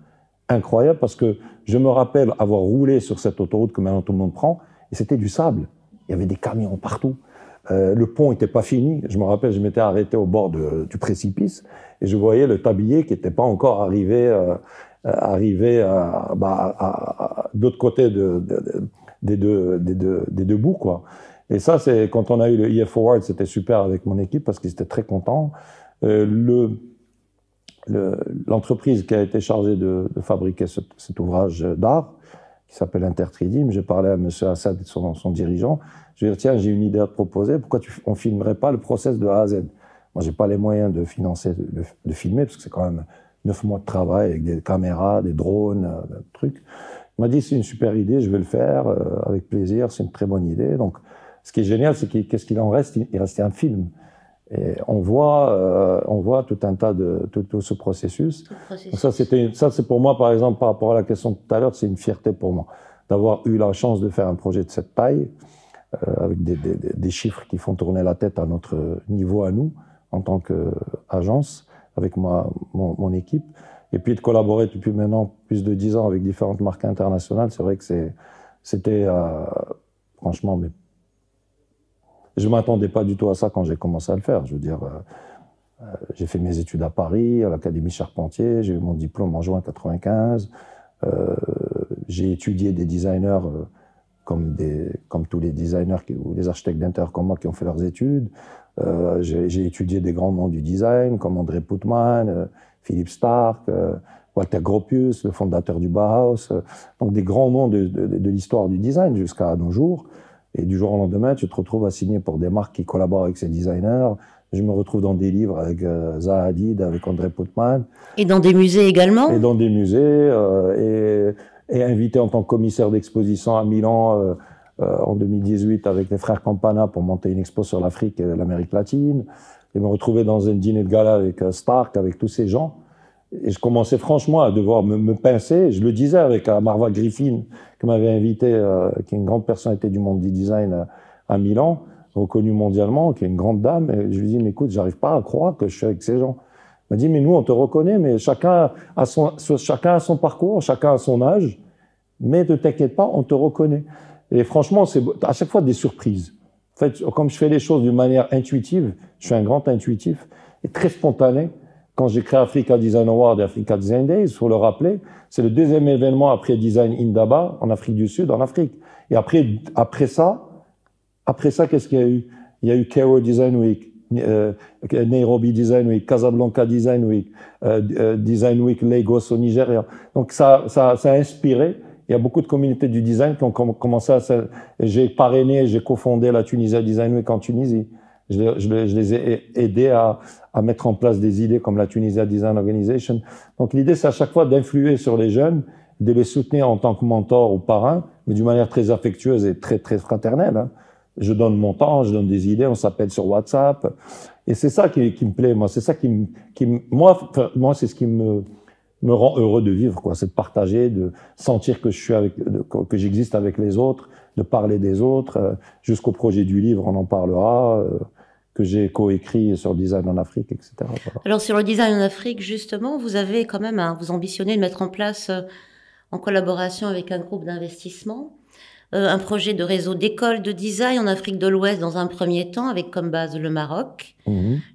incroyable parce que je me rappelle avoir roulé sur cette autoroute que maintenant tout le monde prend, et c'était du sable. Il y avait des camions partout. Le pont n'était pas fini. Je me rappelle, je m'étais arrêté au bord du précipice et je voyais le tablier qui n'était pas encore arrivé de l'autre côté des deux bouts, quoi. Et ça, c'est quand on a eu le EF Award, c'était super avec mon équipe parce qu'ils étaient très contents. L'entreprise qui a été chargée de fabriquer cet ouvrage d'art, qui s'appelle Intertridim, j'ai parlé à M. Assad, son dirigeant. Je lui ai dit, tiens, j'ai une idée à te proposer, pourquoi on ne filmerait pas le process de A à Z? Moi, j'ai pas les moyens de financer, de filmer, parce que c'est quand même 9 mois de travail avec des caméras, des drones, des trucs. Il m'a dit, c'est une super idée, je vais le faire, avec plaisir, c'est une très bonne idée. Donc, ce qui est génial, c'est qu'est-ce qu'il en reste? Il restait un film. Et on voit tout un tas tout ce processus. Donc ça, c'est pour moi, par exemple, par rapport à la question de tout à l'heure, c'est une fierté pour moi d'avoir eu la chance de faire un projet de cette taille, avec des chiffres qui font tourner la tête à notre niveau à nous, en tant qu'agence, avec mon équipe, et puis de collaborer depuis maintenant plus de 10 ans avec différentes marques internationales. C'est vrai que c'était franchement, mais je ne m'attendais pas du tout à ça quand j'ai commencé à le faire. Je veux dire, j'ai fait mes études à Paris, à l'Académie Charpentier, j'ai eu mon diplôme en juin 1995, j'ai étudié des designers comme tous les designers ou les architectes d'intérieur comme moi qui ont fait leurs études. J'ai étudié des grands noms du design comme André Putman, Philippe Stark, Walter Gropius, le fondateur du Bauhaus, donc des grands noms de l'histoire du design jusqu'à nos jours. Et du jour au lendemain, tu te retrouves à signer pour des marques qui collaborent avec ces designers, Je me retrouve dans des livres avec Zaha Hadid, avec André Putman. Et dans des musées également? Et dans des musées, et invité en tant que commissaire d'exposition à Milan en 2018 avec les frères Campana pour monter une expo sur l'Afrique et l'Amérique latine. Et me retrouver dans un dîner de gala avec Stark, avec tous ces gens. Et je commençais franchement à devoir me pincer. Je le disais avec Marva Griffin, qui m'avait invité, qui est une grande personnalité du monde du design à Milan, reconnue mondialement, qui est une grande dame. Et je lui dis, mais écoute, j'arrive pas à croire que je suis avec ces gens. Elle m'a dit, mais nous, on te reconnaît, mais chacun a son parcours, chacun a son âge. Mais ne t'inquiète pas, on te reconnaît. Et franchement, c'est à chaque fois des surprises. En fait, comme je fais les choses d'une manière intuitive, je suis un grand intuitif et très spontané. Quand j'ai créé Africa Design Award et Africa Design Days, il faut le rappeler, c'est le deuxième événement après Design Indaba en Afrique du Sud, en Afrique. Et après ça, qu'est-ce qu'il y a eu? Il y a eu Cairo Design Week, Nairobi Design Week, Casablanca Design Week, Design Week Lagos au Nigeria. Donc ça a inspiré. Il y a beaucoup de communautés du design qui ont commencé à... J'ai parrainé, j'ai cofondé la Tunisia Design Week en Tunisie. Je les ai aidés à mettre en place des idées comme la Tunisia Design Organization. Donc l'idée, c'est à chaque fois d'influer sur les jeunes, de les soutenir en tant que mentor ou parrain, mais d'une manière très affectueuse et très, très fraternelle. Hein. Je donne mon temps, je donne des idées, on s'appelle sur WhatsApp. Et c'est ça qui me plaît, moi. C'est ça moi, c'est ce qui me rend heureux de vivre, quoi. C'est de partager, de sentir que que j'existe avec les autres, de parler des autres, jusqu'au projet du livre, on en parlera, que j'ai coécrit sur Design en Afrique, etc. Voilà. Alors, sur le Design en Afrique, justement, vous avez quand même, vous ambitionnez de mettre en place, en collaboration avec un groupe d'investissement, un projet de réseau d'écoles de design en Afrique de l'Ouest dans un premier temps, avec comme base le Maroc,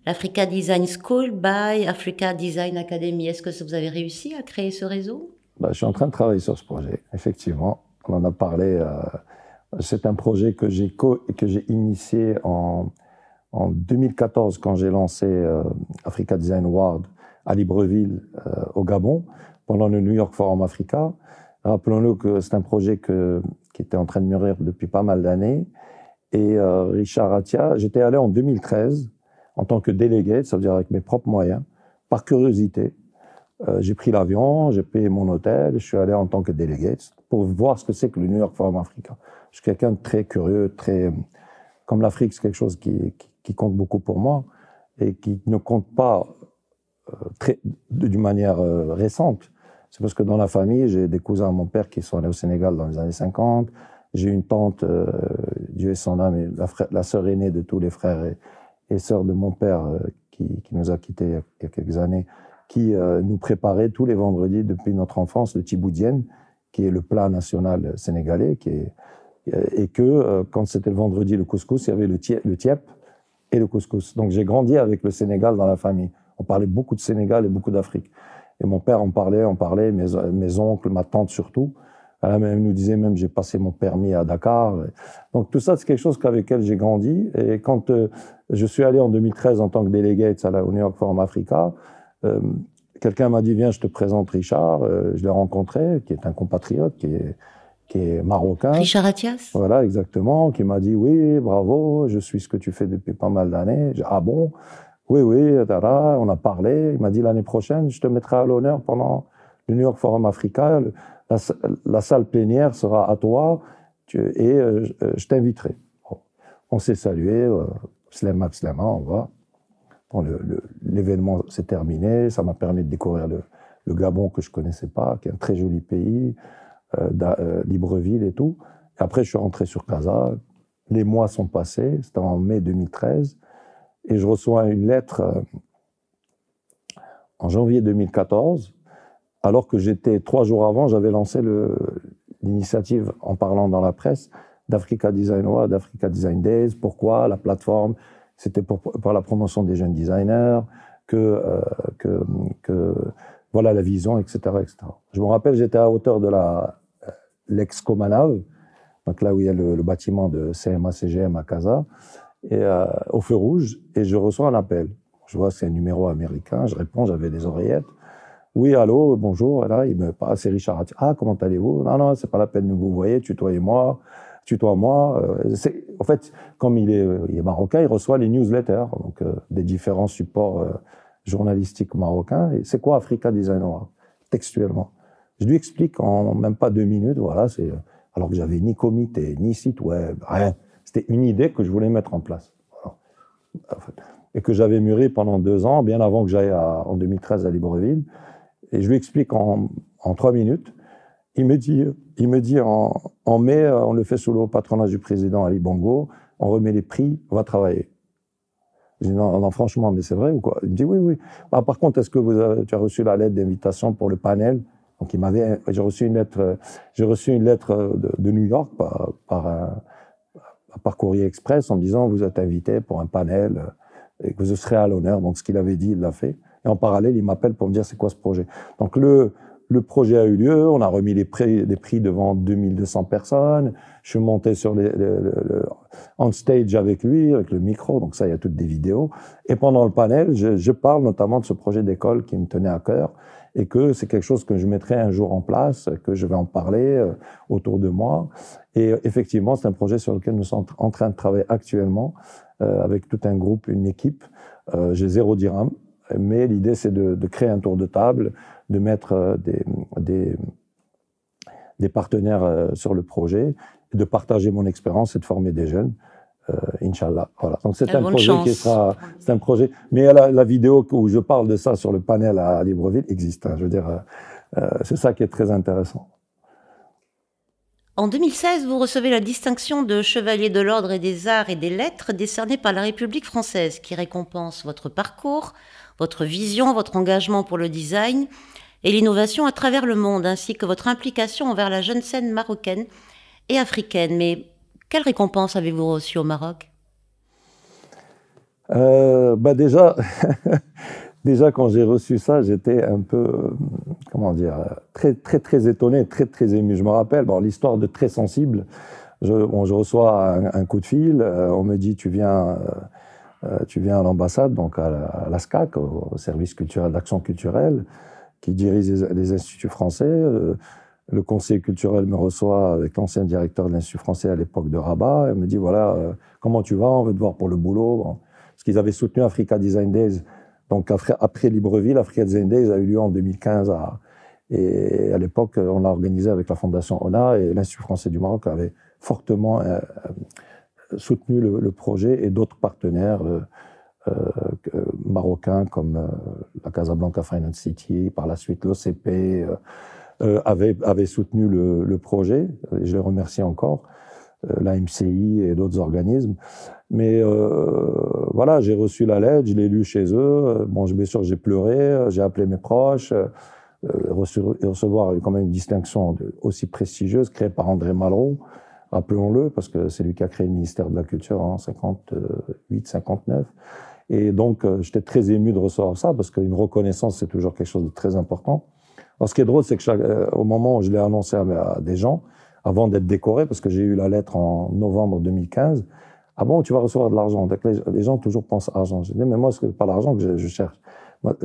l'Africa Design School by Africa Design Academy. Est-ce que vous avez réussi à créer ce réseau? Je suis en train de travailler sur ce projet, effectivement. On en a parlé. C'est un projet que j'ai initié en 2014 quand j'ai lancé Africa Design Award à Libreville, au Gabon, pendant le New York Forum Africa. Rappelons-nous que c'est un projet qui était en train de mûrir depuis pas mal d'années. Et Richard Atia, j'étais allé en 2013 en tant que délégué, ça veut dire avec mes propres moyens, par curiosité. J'ai pris l'avion, j'ai payé mon hôtel, je suis allé en tant que délégué pour voir ce que c'est que le New York Forum Africa. Je suis quelqu'un de très curieux, comme l'Afrique, c'est quelque chose qui compte beaucoup pour moi et qui ne compte pas d'une manière récente. C'est parce que dans la famille, j'ai des cousins à mon père qui sont allés au Sénégal dans les années 50. J'ai une tante, Dieu ait son âme, la sœur aînée de tous les frères et sœurs de mon père qui nous a quittés il y a quelques années, qui nous préparait tous les vendredis depuis notre enfance le tiboudienne, qui est le plat national sénégalais, et que quand c'était le vendredi le couscous, il y avait le tiep et le couscous. Donc j'ai grandi avec le Sénégal dans la famille. On parlait beaucoup de Sénégal et beaucoup d'Afrique. Et mon père en parlait, mes oncles, ma tante surtout. Elle nous disait même, j'ai passé mon permis à Dakar. Donc tout ça, c'est quelque chose avec lequel j'ai grandi. Et quand je suis allé en 2013 en tant que délégué au New York Forum Africa, quelqu'un m'a dit, viens, je te présente Richard. Je l'ai rencontré, qui est un compatriote, qui est marocain. Richard Atias. Voilà, exactement, qui m'a dit, oui, bravo, je suis ce que tu fais depuis pas mal d'années. J'ai dit, ah bon? Oui, on a parlé. Il m'a dit, l'année prochaine, je te mettrai à l'honneur pendant le New York Forum Africa. La salle plénière sera à toi et je t'inviterai. Bon. On s'est salué, slema, on va. Bon, l'événement s'est terminé, ça m'a permis de découvrir le Gabon que je connaissais pas, qui est un très joli pays, Libreville et tout. Et après, je suis rentré sur Casa. Les mois sont passés, c'était en mai 2013, et je reçois une lettre en janvier 2014. Alors que 3 jours avant, j'avais lancé l'initiative en parlant dans la presse d'Africa Design Award, d'Africa Design Days. Pourquoi? La plateforme, c'était pour la promotion des jeunes designers, voilà la vision, etc., etc. Je me rappelle, j'étais à hauteur de l'ex-Comanav, donc là où il y a le bâtiment de CMA-CGM à Casa, et au feu rouge, et je reçois un appel. Je vois, c'est un numéro américain, je réponds, j'avais des oreillettes. Oui, allô, bonjour. Et là, il me parle, c'est Richard. Ah, comment allez-vous? Non, c'est pas la peine de vous voyez, tutoyez-moi. tutoie-moi. En fait, comme il est marocain, il reçoit les newsletters, donc des différents supports journalistiques marocains. Et c'est quoi Africa Design Award, textuellement? Je lui explique en même pas 2 minutes, voilà, alors que j'avais ni comité, ni site web, rien. C'était une idée que je voulais mettre en place. Voilà. Et que j'avais mûri pendant 2 ans, bien avant que j'aille en 2013 à Libreville. Et je lui explique en 3 minutes. Il me dit en mai, on le fait sous le patronage du président Ali Bongo, on remet les prix, on va travailler. Je dis non, franchement, mais c'est vrai ou quoi? Il me dit oui. Ah, par contre, est-ce que tu as reçu la lettre d'invitation pour le panel? Donc j'ai reçu une lettre de New York par courrier express en me disant vous êtes invité pour un panel et que vous serez à l'honneur. Donc ce qu'il avait dit, il l'a fait. Et en parallèle, il m'appelle pour me dire c'est quoi ce projet. Donc le projet a eu lieu, on a remis les prix devant 2200 personnes. Je suis monté sur on stage avec lui, avec le micro, donc ça, il y a toutes des vidéos. Et pendant le panel, je parle notamment de ce projet d'école qui me tenait à cœur et que c'est quelque chose que je mettrai un jour en place, que je vais en parler autour de moi. Et effectivement, c'est un projet sur lequel nous sommes en train de travailler actuellement avec tout un groupe, une équipe. J'ai 0 dirham, mais l'idée, c'est de créer un tour de table, de mettre des partenaires sur le projet, de partager mon expérience et de former des jeunes, Inch'Allah. Voilà. Donc c'est un projet c'est un projet. Mais la vidéo où je parle de ça sur le panel à Libreville existe. Hein, je veux dire, c'est ça qui est très intéressant. En 2016, vous recevez la distinction de Chevalier de l'Ordre et des Arts et des Lettres décernée par la République française, qui récompense votre parcours, votre vision, votre engagement pour le design et l'innovation à travers le monde, ainsi que votre implication envers la jeune scène marocaine et africaine. Mais quelle récompense avez-vous reçue au Maroc? Déjà, déjà, quand j'ai reçu ça, j'étais un peu, comment dire, très étonné, très ému. Je me rappelle, l'histoire de Très Sensible, je reçois un coup de fil, on me dit, tu viens à l'ambassade, donc à la SCAC, au service culturel d'action culturelle, qui dirige les instituts français. Le conseil culturel me reçoit avec l'ancien directeur de l'Institut français à l'époque de Rabat, et me dit, voilà, comment tu vas, on veut te voir pour le boulot. Bon. Parce qu'ils avaient soutenu Africa Design Days. Donc après Libreville, Africa Design Days a eu lieu en 2015. Et à l'époque, on a organisé avec la Fondation ONA, et l'Institut français du Maroc avait fortement soutenu le projet, et d'autres partenaires marocains comme la Casablanca Finance City, par la suite l'OCP, avaient soutenu le projet. Et je les remercie encore, la MCI et d'autres organismes. Mais voilà, j'ai reçu la lettre, je l'ai lue chez eux. Bon, bien sûr, j'ai pleuré, j'ai appelé mes proches. Recevoir quand même une distinction aussi prestigieuse créée par André Malraux, rappelons-le, parce que c'est lui qui a créé le ministère de la Culture en 58-59. Et donc, j'étais très ému de recevoir ça, parce qu'une reconnaissance, c'est toujours quelque chose de très important. Alors, ce qui est drôle, c'est que au moment où je l'ai annoncé à des gens, avant d'être décoré, parce que j'ai eu la lettre en novembre 2015, ah bon, tu vas recevoir de l'argent. Les gens toujours pensent argent. Je dis, mais moi, ce n'est pas l'argent que je cherche. Moi,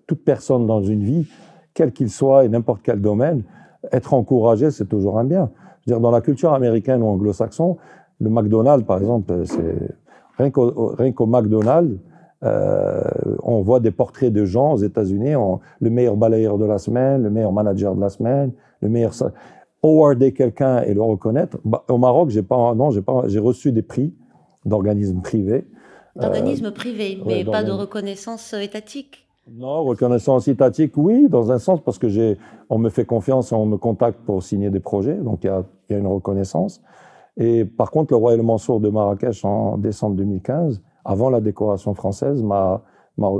toute personne dans une vie, quel qu'il soit et n'importe quel domaine, être encouragé, c'est toujours un bien. Je veux dire, dans la culture américaine ou anglo-saxon, le McDonald's, par exemple, rien qu'au McDonald's, on voit des portraits de gens aux États-Unis, le meilleur balayeur de la semaine, le meilleur manager de la semaine, le meilleur awarder quelqu'un et le reconnaître. Au Maroc, j'ai reçu des prix d'organismes privés. D'organismes privés, mais pas de reconnaissance étatique? Non, reconnaissance étatique, oui, dans un sens, parce que on me fait confiance et on me contacte pour signer des projets, donc il y a une reconnaissance. Et par contre, le Royal Mansour de Marrakech, en décembre 2015, avant la décoration française, a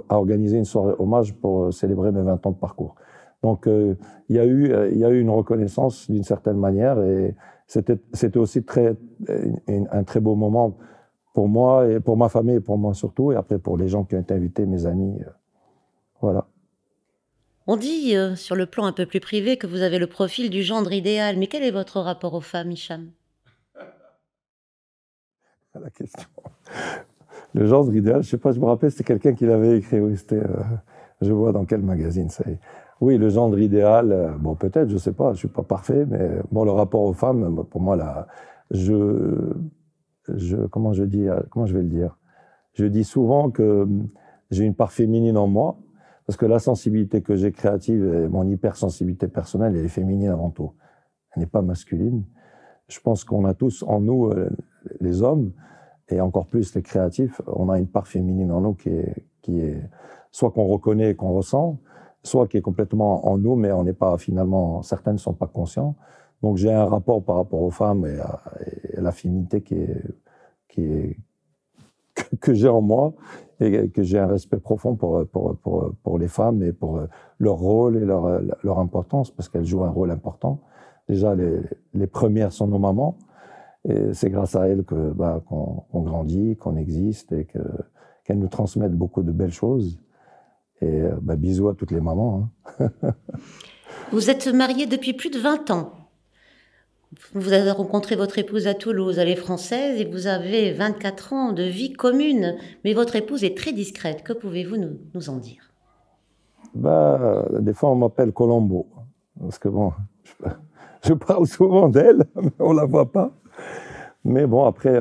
organisé une soirée hommage pour célébrer mes 20 ans de parcours. Donc, il y a eu une reconnaissance d'une certaine manière, et c'était aussi un très beau moment pour moi, et pour ma famille, et pour moi surtout, et après pour les gens qui ont été invités, mes amis. Voilà. On dit, sur le plan un peu plus privé, que vous avez le profil du gendre idéal. Mais quel est votre rapport aux femmes, Hicham? La question. Le gendre idéal, je ne sais pas, je me rappelle, c'était quelqu'un qui l'avait écrit. Oui, je vois dans quel magazine ça est. Oui, le gendre idéal, bon, peut-être, je ne sais pas, je ne suis pas parfait, mais bon, le rapport aux femmes, pour moi, comment je vais le dire? Je dis souvent que j'ai une part féminine en moi, parce que la sensibilité que j'ai créative et mon hypersensibilité personnelle, elle est féminine avant tout. Elle n'est pas masculine. Je pense qu'on a tous en nous, les hommes, et encore plus les créatifs, on a une part féminine en nous qui est soit qu'on reconnaît et qu'on ressent, soit qui est complètement en nous, mais on n'est pas finalement, certains ne sont pas conscients. Donc j'ai un rapport par rapport aux femmes et à la féminité que j'ai en moi, et que j'ai un respect profond pour les femmes et pour leur rôle et leur importance, parce qu'elles jouent un rôle important. Déjà, les premières sont nos mamans, et c'est grâce à elles qu'on grandit, qu'on existe, et qu'elles nous transmettent beaucoup de belles choses. Et bisous à toutes les mamans. Hein. Vous êtes marié depuis plus de 20 ans. Vous avez rencontré votre épouse à Toulouse, elle est française, et vous avez 24 ans de vie commune. Mais votre épouse est très discrète. Que pouvez-vous nous en dire? Des fois, on m'appelle Colombo. Parce que bon, je parle souvent d'elle, mais on ne la voit pas. Mais bon, après,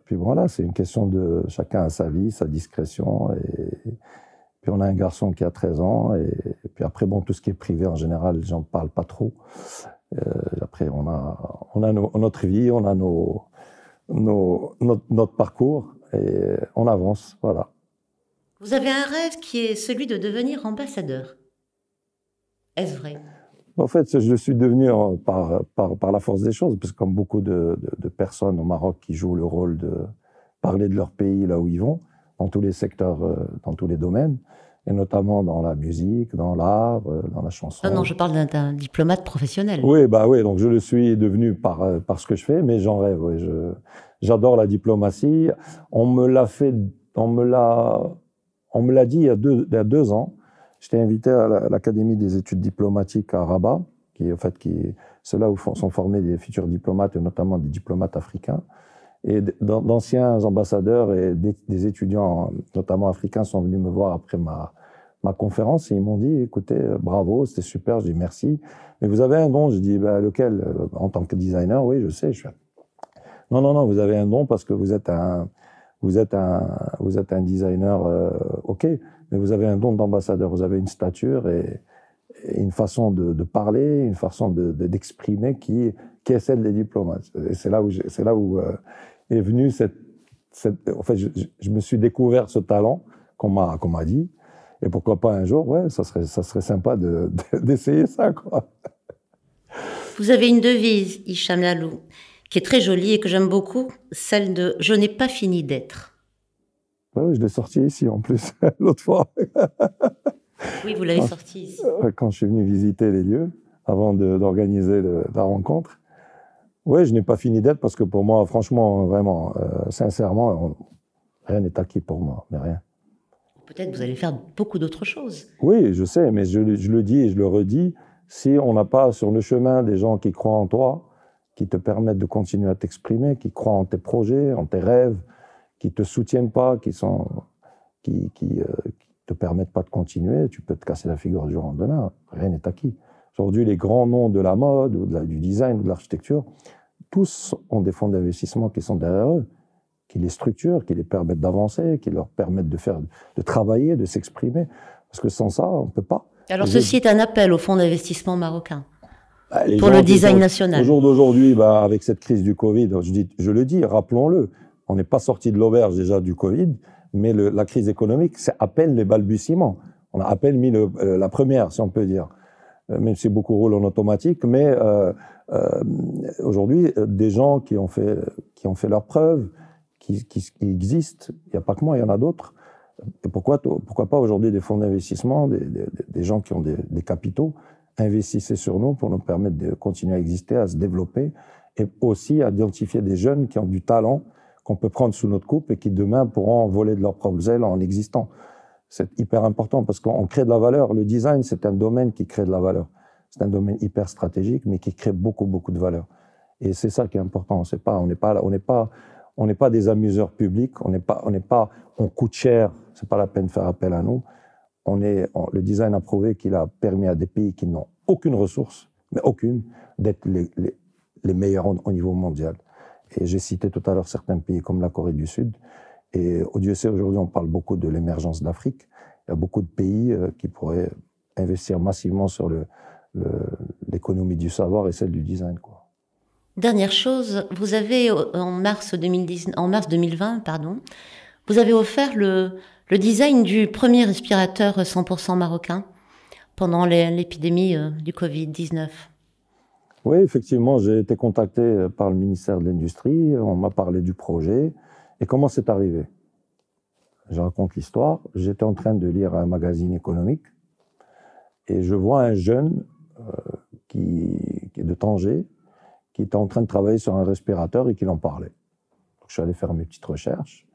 puis voilà, c'est une question de chacun a sa vie, sa discrétion. Et puis on a un garçon qui a 13 ans. Et puis après, bon, tout ce qui est privé, en général, les gens ne parlent pas trop. Après, on a notre vie, on a notre parcours et on avance, voilà. Vous avez un rêve qui est celui de devenir ambassadeur. Est-ce vrai? En fait, je le suis devenu par la force des choses, parce que comme beaucoup de personnes au Maroc qui jouent le rôle de parler de leur pays là où ils vont, dans tous les secteurs, dans tous les domaines, et notamment dans la musique, dans l'art, dans la chanson. Non, je parle d'un diplomate professionnel. Oui, donc je le suis devenu par ce que je fais, mais j'en rêve. Oui, j'adore la diplomatie. On me l'a dit il y a 2 ans. J'étais invité à l'Académie des études diplomatiques à Rabat, c'est là où sont formés des futurs diplomates, et notamment des diplomates africains. Et d'anciens ambassadeurs et des étudiants, notamment africains, sont venus me voir après ma conférence et ils m'ont dit, écoutez, bravo, c'était super. Je dis merci. Mais vous avez un don? Je dis, lequel? En tant que designer, oui, je sais. Non, vous avez un don parce que vous êtes un designer, ok, mais vous avez un don d'ambassadeur. Vous avez une stature et une façon de parler, une façon d'exprimer qui est celle des diplomates. Et c'est là où est venue en fait, je me suis découvert ce talent qu'on m'a dit. Et pourquoi pas un jour, ouais, ça serait sympa d'essayer ça, quoi. Vous avez une devise, Hicham Lalou, qui est très jolie et que j'aime beaucoup, celle de « Je n'ai pas fini d'être ». Oui, je l'ai sortie ici, en plus, l'autre fois. Oui, vous l'avez sortie ici. Quand je suis venu visiter les lieux, avant d'organiser la rencontre. Oui, je n'ai pas fini d'être parce que pour moi, franchement, vraiment, sincèrement, rien n'est acquis pour moi, mais rien. Peut-être vous allez faire beaucoup d'autres choses. Oui, je sais, mais je le dis et je le redis, si on n'a pas sur le chemin des gens qui croient en toi, qui te permettent de continuer à t'exprimer, qui croient en tes projets, en tes rêves, qui ne te soutiennent pas, qui te permettent pas de continuer, tu peux te casser la figure du jour au lendemain, rien n'est acquis. Aujourd'hui, les grands noms de la mode, ou du design, ou de l'architecture, tous ont des fonds d'investissement qui sont derrière eux, qui les structurent, qui les permettent d'avancer, qui leur permettent de travailler, de s'exprimer. Parce que sans ça, on ne peut pas. Alors ceci est un appel aux fonds d'investissement marocains pour le design national. Au jour d'aujourd'hui, avec cette crise du Covid, je le dis, rappelons-le, on n'est pas sorti de l'auberge déjà du Covid, mais la crise économique, c'est à peine les balbutiements. On a à peine mis la première, si on peut dire. Même si beaucoup roulent en automatique, mais aujourd'hui, des gens qui ont fait leurs preuves, qui existent, il n'y a pas que moi, il y en a d'autres. Et pourquoi pas aujourd'hui des fonds d'investissement, des gens qui ont des capitaux, investissez sur nous pour nous permettre de continuer à exister, à se développer, et aussi à identifier des jeunes qui ont du talent, qu'on peut prendre sous notre coupe et qui demain pourront voler de leurs propres ailes en existant. C'est hyper important parce qu'on crée de la valeur. Le design, c'est un domaine qui crée de la valeur. C'est un domaine hyper stratégique, mais qui crée beaucoup, beaucoup de valeur. Et c'est ça qui est important. On n'est pas des amuseurs publics. On coûte cher. C'est pas la peine de faire appel à nous. Le design a prouvé qu'il a permis à des pays qui n'ont aucune ressource, mais aucune, d'être les meilleurs au niveau mondial. Et j'ai cité tout à l'heure certains pays comme la Corée du Sud. Et Dieu sait, aujourd'hui, on parle beaucoup de l'émergence d'Afrique. Il y a beaucoup de pays qui pourraient investir massivement sur l'économie du savoir et celle du design, quoi. Dernière chose, vous avez, en mars 2020, pardon, vous avez offert le design du premier respirateur 100% marocain pendant l'épidémie du Covid-19. Oui, effectivement, j'ai été contacté par le ministère de l'Industrie, on m'a parlé du projet. Et comment c'est arrivé? Je raconte l'histoire. J'étais en train de lire un magazine économique et je vois un jeune qui est de Tanger, qui était en train de travailler sur un respirateur et qui en parlait. Donc, je suis allé faire mes petites recherches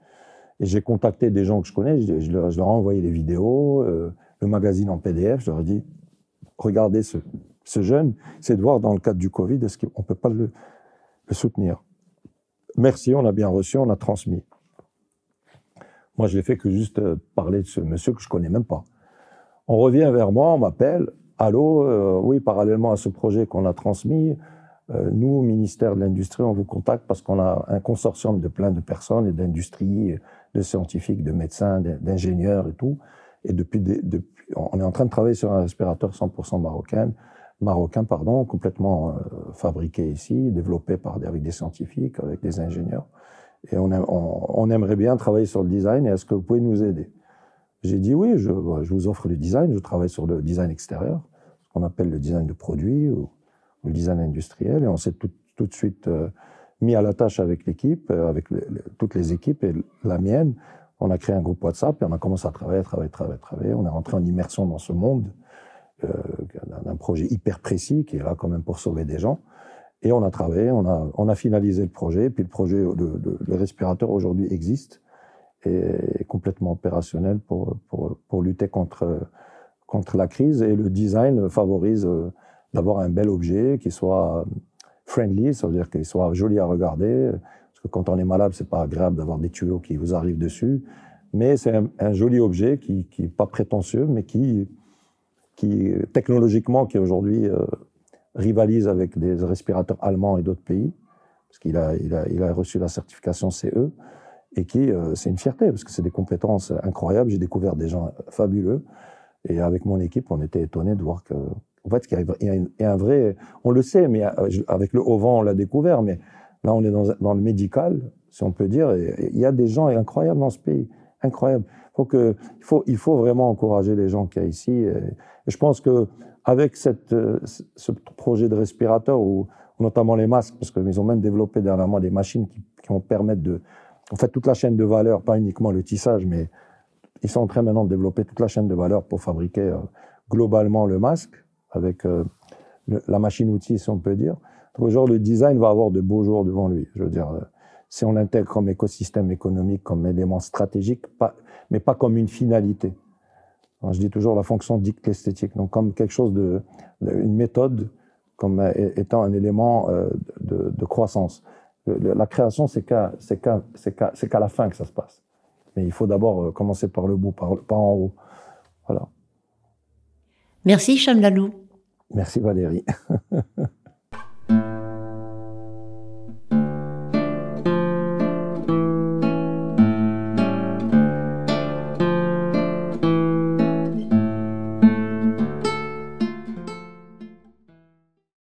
et j'ai contacté des gens que je connais, je leur ai envoyé les vidéos, le magazine en PDF, je leur ai dit, regardez ce jeune, c'est de voir dans le cadre du Covid, est-ce qu'on ne peut pas le soutenir? Merci, on a bien reçu, on a transmis. Moi, je n'ai fait que juste parler de ce monsieur que je ne connais même pas. On revient vers moi, on m'appelle, allô, oui, parallèlement à ce projet qu'on a transmis, nous, au ministère de l'Industrie, on vous contacte parce qu'on a un consortium de plein de personnes et d'industries, de scientifiques, de médecins, d'ingénieurs et tout. Et depuis, on est en train de travailler sur un respirateur 100% marocain, complètement fabriqué ici, développé avec des scientifiques, avec des ingénieurs. Et on aimerait bien travailler sur le design. Est-ce que vous pouvez nous aider? J'ai dit oui, je vous offre le design. Je travaille sur le design extérieur, ce qu'on appelle le design de produit ou le design industriel. Et on s'est tout de suite mis à la tâche avec l'équipe, avec toutes les équipes et la mienne. On a créé un groupe WhatsApp et on a commencé à travailler. On est rentré en immersion dans ce monde d'un projet hyper précis qui est là quand même pour sauver des gens. Et on a travaillé, on a finalisé le projet. Puis le projet, le respirateur aujourd'hui existe et est complètement opérationnel pour lutter contre la crise. Et le design favorise d'avoir un bel objet qui soit friendly, ça veut dire qu'il soit joli à regarder. Parce que quand on est malade, c'est pas agréable d'avoir des tuyaux qui vous arrivent dessus. Mais c'est un joli objet qui est pas prétentieux, mais qui technologiquement, qui aujourd'hui rivalise avec des respirateurs allemands et d'autres pays, parce qu'il a reçu la certification CE, et c'est une fierté, parce que c'est des compétences incroyables. J'ai découvert des gens fabuleux, et avec mon équipe, on était étonnés de voir en fait, qu'il y a un vrai... On le sait, mais avec le Haut-Vent, on l'a découvert, mais là, on est dans le médical, si on peut dire, et il y a des gens incroyables dans ce pays, incroyables. Il faut vraiment encourager les gens qu'il y a ici, et je pense qu'avec ce projet de respirateur, ou notamment les masques, parce qu'ils ont même développé dernièrement des machines qui vont permettre en fait, toute la chaîne de valeur, pas uniquement le tissage, mais ils sont en train maintenant de développer toute la chaîne de valeur pour fabriquer globalement le masque, avec la machine-outil, si on peut dire. Donc, genre, le design va avoir de beaux jours devant lui. Je veux dire, si on l'intègre comme écosystème économique, comme élément stratégique, mais pas comme une finalité. Alors, je dis toujours, la fonction dicte l'esthétique. Donc, comme quelque chose une méthode, comme étant un élément de croissance. La création, c'est qu'à la fin que ça se passe. Mais il faut d'abord commencer par le bout, pas en haut. Voilà. Merci, Hicham Lalou. Merci, Valérie.